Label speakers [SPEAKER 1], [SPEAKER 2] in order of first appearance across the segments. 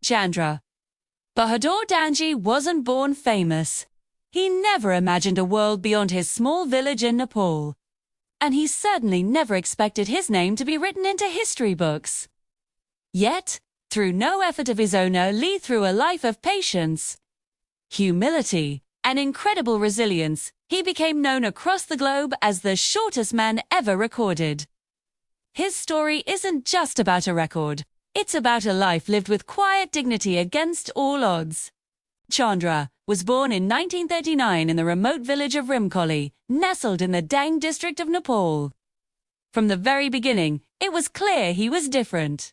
[SPEAKER 1] Chandra Bahadur Dangi wasn't born famous. He never imagined a world beyond his small village in Nepal. And he certainly never expected his name to be written into history books. Yet, through no effort of his own, led through a life of patience, humility, and incredible resilience, he became known across the globe as the shortest man ever recorded. His story isn't just about a record. It's about a life lived with quiet dignity against all odds. Chandra was born in 1939 in the remote village of Rimkoli, nestled in the Dang district of Nepal. From the very beginning, it was clear he was different.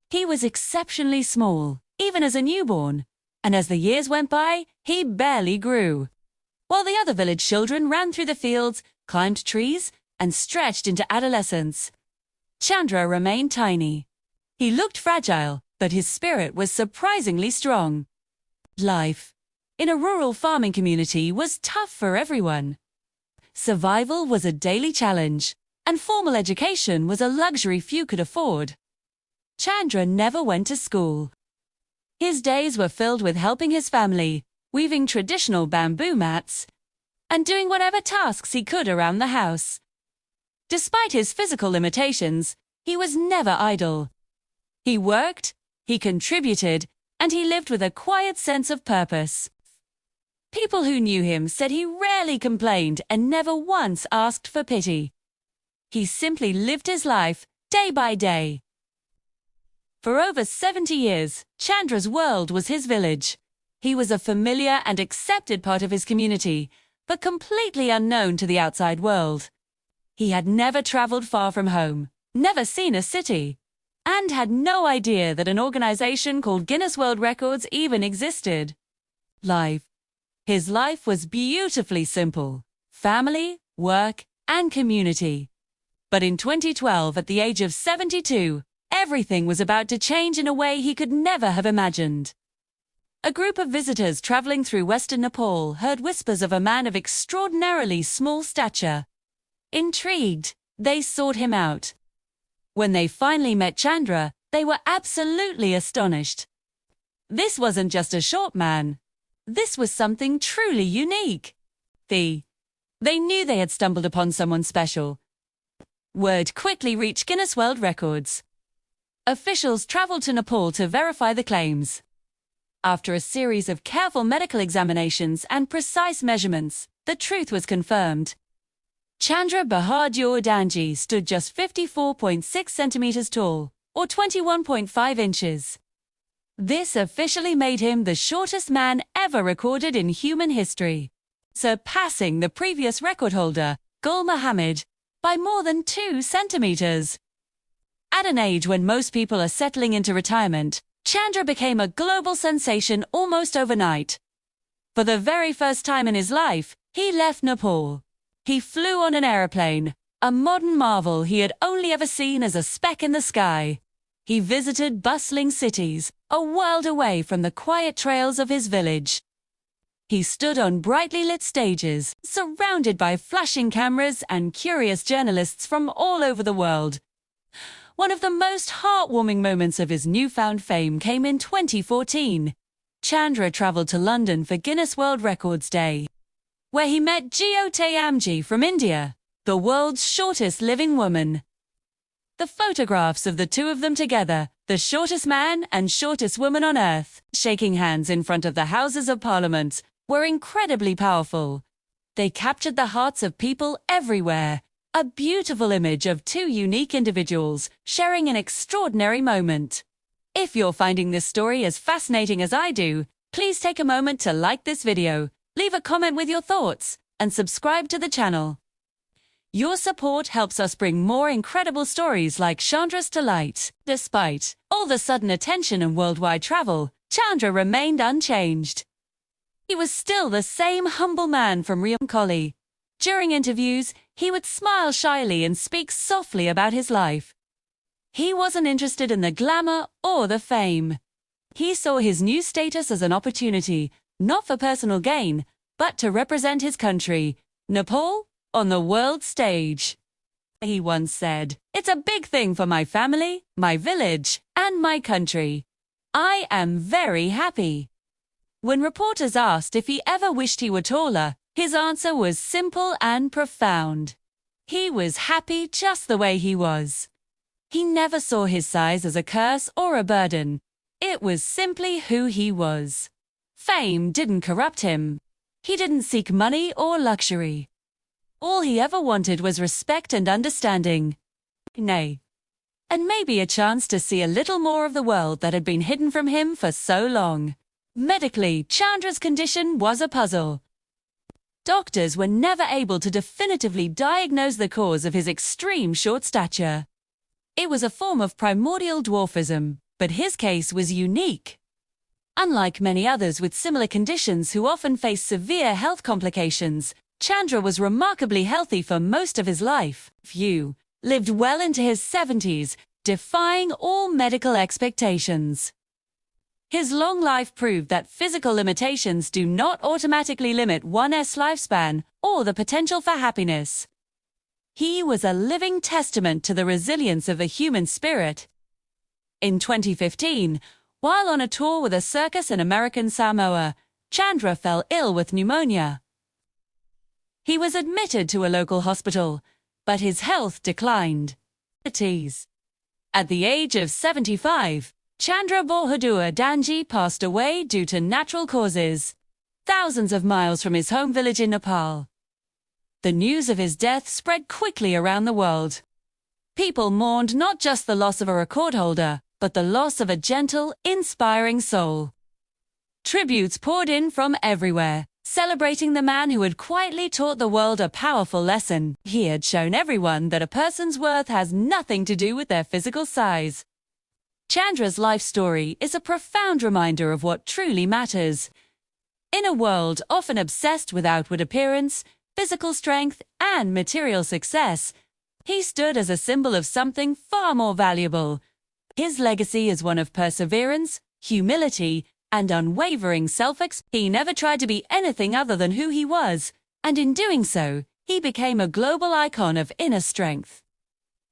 [SPEAKER 1] He was exceptionally small, even as a newborn, and as the years went by, he barely grew. While the other village children ran through the fields, climbed trees, and stretched into adolescence, Chandra remained tiny. He looked fragile, but his spirit was surprisingly strong. Life in a rural farming community was tough for everyone. Survival was a daily challenge, and formal education was a luxury few could afford. Chandra never went to school. His days were filled with helping his family, weaving traditional bamboo mats, and doing whatever tasks he could around the house. Despite his physical limitations, he was never idle. He worked, he contributed, and he lived with a quiet sense of purpose. People who knew him said he rarely complained and never once asked for pity. He simply lived his life, day by day. For over 70 years, Chandra's world was his village. He was a familiar and accepted part of his community, but completely unknown to the outside world. He had never traveled far from home, never seen a city, and had no idea that an organization called Guinness World Records even existed. His life was beautifully simple: family, work, and community. But in 2012, at the age of 72, everything was about to change in a way he could never have imagined. A group of visitors traveling through western Nepal heard whispers of a man of extraordinarily small stature. Intrigued, they sought him out. When they finally met Chandra, they were absolutely astonished. This wasn't just a short man. This was something truly unique. They knew they had stumbled upon someone special. Word quickly reached Guinness World Records. Officials traveled to Nepal to verify the claims. After a series of careful medical examinations and precise measurements, the truth was confirmed. Chandra Bahadur Dangi stood just 54.6 centimeters tall, or 21.5 inches. This officially made him the shortest man ever recorded in human history, surpassing the previous record holder, Gul Muhammad, by more than 2 centimeters. At an age when most people are settling into retirement, Chandra became a global sensation almost overnight. For the very first time in his life, he left Nepal. He flew on an aeroplane, a modern marvel he had only ever seen as a speck in the sky. He visited bustling cities, a world away from the quiet trails of his village. He stood on brightly lit stages, surrounded by flashing cameras and curious journalists from all over the world. One of the most heartwarming moments of his newfound fame came in 2014. Chandra traveled to London for Guinness World Records Day, where he met Jyoti Amji from India, the world's shortest living woman. The photographs of the two of them together, the shortest man and shortest woman on earth, shaking hands in front of the Houses of Parliament, were incredibly powerful. They captured the hearts of people everywhere. A beautiful image of two unique individuals sharing an extraordinary moment. If you're finding this story as fascinating as I do, please take a moment to like this video, leave a comment with your thoughts, and subscribe to the channel. Your support helps us bring more incredible stories like Chandra's to light. Despite all the sudden attention and worldwide travel, Chandra remained unchanged. He was still the same humble man from Rimkoli. During interviews, he would smile shyly and speak softly about his life. He wasn't interested in the glamour or the fame. He saw his new status as an opportunity, not for personal gain, but to represent his country, Nepal, on the world stage. He once said, "It's a big thing for my family, my village, and my country. I am very happy. When reporters asked if he ever wished he were taller, his answer was simple and profound. He was happy just the way he was. He never saw his size as a curse or a burden. It was simply who he was. Fame didn't corrupt him. He didn't seek money or luxury. All he ever wanted was respect and understanding. Nay, and maybe a chance to see a little more of the world that had been hidden from him for so long. Medically, Chandra's condition was a puzzle. Doctors were never able to definitively diagnose the cause of his extreme short stature. It was a form of primordial dwarfism, but his case was unique. Unlike many others with similar conditions who often face severe health complications, Chandra was remarkably healthy for most of his life. Few lived well into his 70s, defying all medical expectations. His long life proved that physical limitations do not automatically limit one's lifespan or the potential for happiness. He was a living testament to the resilience of the human spirit. In 2015, while on a tour with a circus in American Samoa, Chandra fell ill with pneumonia. He was admitted to a local hospital, but his health declined. At the age of 75, Chandra Bahadur Dangi passed away due to natural causes, thousands of miles from his home village in Nepal. The news of his death spread quickly around the world. People mourned not just the loss of a record holder, but the loss of a gentle, inspiring soul. Tributes poured in from everywhere, celebrating the man who had quietly taught the world a powerful lesson. He had shown everyone that a person's worth has nothing to do with their physical size. Chandra's life story is a profound reminder of what truly matters. In a world often obsessed with outward appearance, physical strength, and material success, he stood as a symbol of something far more valuable. His legacy is one of perseverance, humility, and unwavering self-expression. He never tried to be anything other than who he was, and in doing so, he became a global icon of inner strength.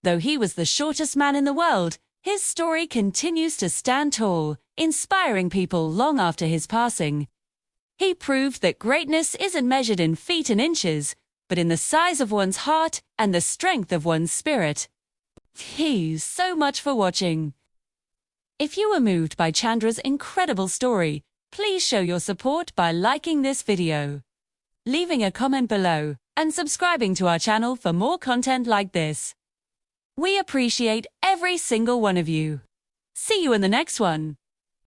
[SPEAKER 1] Though he was the shortest man in the world, his story continues to stand tall, inspiring people long after his passing. He proved that greatness isn't measured in feet and inches, but in the size of one's heart and the strength of one's spirit. Thanks so much for watching. If you were moved by Chandra's incredible story, please show your support by liking this video, leaving a comment below, and subscribing to our channel for more content like this. We appreciate every single one of you. See you in the next one.